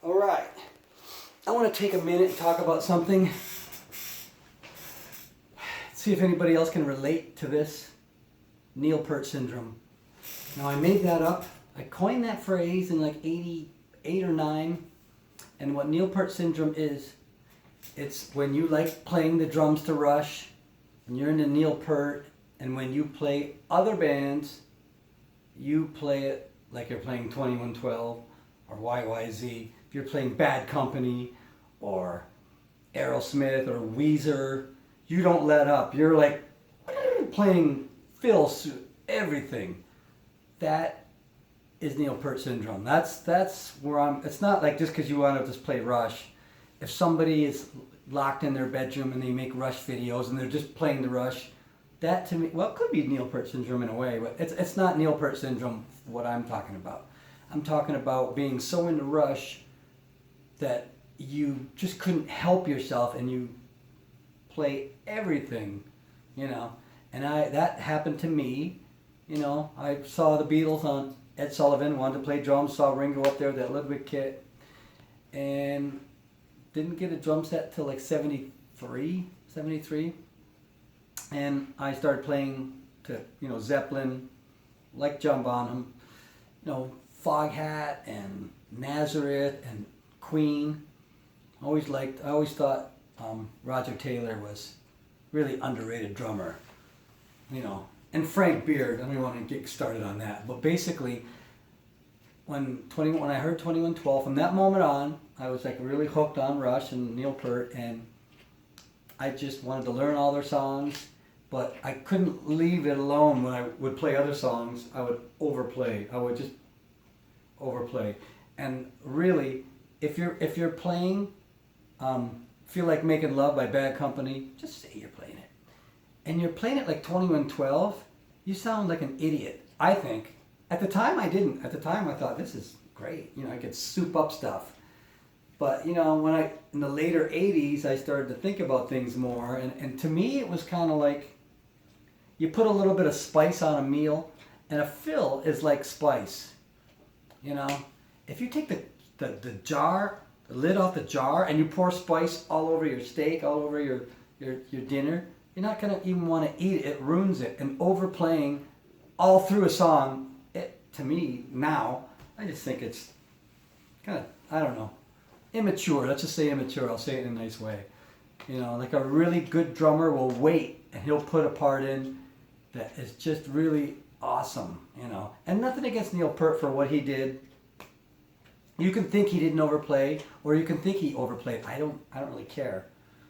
All right. I want to take a minute and talk about something. See if anybody else can relate to this. Neil Peart syndrome. Now I made that up. I coined that phrase in like 88 or 9. And what Neil Peart syndrome is, it's when you like playing the drums to Rush, and you're into Neil Peart, and when you play other bands, you play it like you're playing 2112 or YYZ. If you're playing Bad Company or Aerosmith or Weezer, you don't let up. You're like playing Phil Suit, everything. That is Neil Peart syndrome. That's where I'm. It's not like just because you want to just play Rush. If somebody is locked in their bedroom and they make Rush videos and they're just playing the Rush, that to me, well, it could be Neil Peart syndrome in a way, but it's not Neil Peart syndrome what I'm talking about. I'm talking about being so into Rush that you just couldn't help yourself and you play everything, you know. And that happened to me, you know. I saw the Beatles on Ed Sullivan, wanted to play drums, saw Ringo up there with that Ludwig kit, and didn't get a drum set till like 73. And I started playing to, you know, Zeppelin, like John Bonham, you know, Foghat and Nazareth and Queen. I always thought Roger Taylor was really underrated drummer, you know. And Frank Beard, I don't even want to get started on that. But basically, when I heard 2112, from that moment on, I was like really hooked on Rush and Neil Peart, and I just wanted to learn all their songs. But I couldn't leave it alone. When I would play other songs, I would overplay. I would just overplay. And really, if you're playing Feel Like Making Love by Bad Company, just say you're playing it. And you're playing it like 2112, you sound like an idiot, I think. At the time, I didn't. At the time, I thought, this is great. You know, I could soup up stuff. But, you know, in the later 80s, I started to think about things more. And to me, it was kind of like, you put a little bit of spice on a meal, and a fill is like spice. You know, if you take the jar, the lid off the jar, and you pour spice all over your steak, all over your dinner, you're not going to even want to eat it. It ruins it. And overplaying all through a song, to me, now, I just think it's kind of, I don't know, immature. Let's just say immature. I'll say it in a nice way. You know, like a really good drummer will wait, and he'll put a part in that is just really awesome, you know. And nothing against Neil Peart for what he did. You can think he didn't overplay, or you can think he overplayed. I don't really care.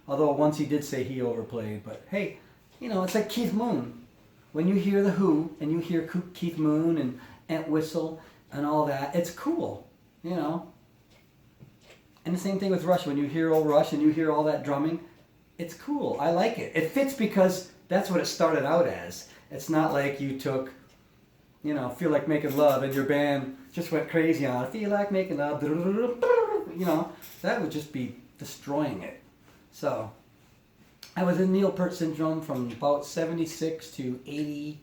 Although once he did say he overplayed, but hey, you know, it's like Keith Moon. When you hear The Who and you hear Keith Moon and Ant Whistle and all that, it's cool, you know. And the same thing with Rush. When you hear old Rush and you hear all that drumming, it's cool. I like it. It fits because that's what it started out as. It's not like you took, you know, Feel Like Making Love and your band just went crazy on it. Feel Like Making Love, you know, that would just be destroying it. So, I was in Neil Peart syndrome from about 76 to 80,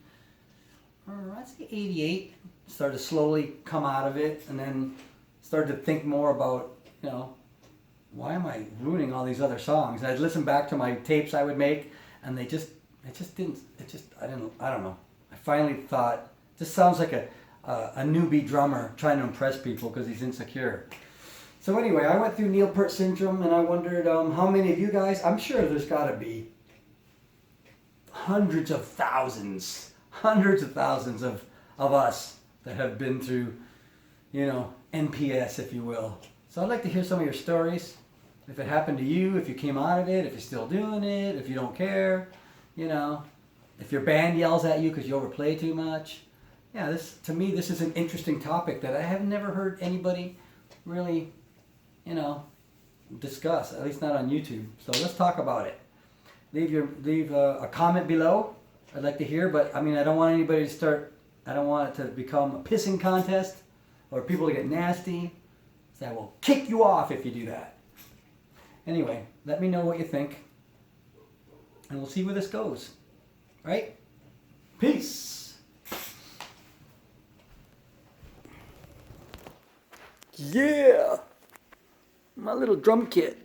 or I'd say 88. Started to slowly come out of it, and then started to think more about, you know, why am I ruining all these other songs? And I'd listen back to my tapes I would make, and I don't know. I finally thought, this sounds like a newbie drummer trying to impress people because he's insecure. So anyway, I went through Neil Peart syndrome, and I wondered how many of you guys, I'm sure there's got to be hundreds of thousands of us that have been through, you know, NPS, if you will. So I'd like to hear some of your stories. If it happened to you, if you came out of it, if you're still doing it, if you don't care, you know, if your band yells at you because you overplay too much. Yeah, to me, this is an interesting topic that I have never heard anybody really, you know, discuss, at least not on YouTube. So let's talk about it. Leave a comment below. I'd like to hear, but I mean, I don't want anybody to start, I don't want it to become a pissing contest or people to get nasty. So I will kick you off if you do that. Anyway, let me know what you think, and we'll see where this goes. Right? Peace. Yeah. my little drum kit.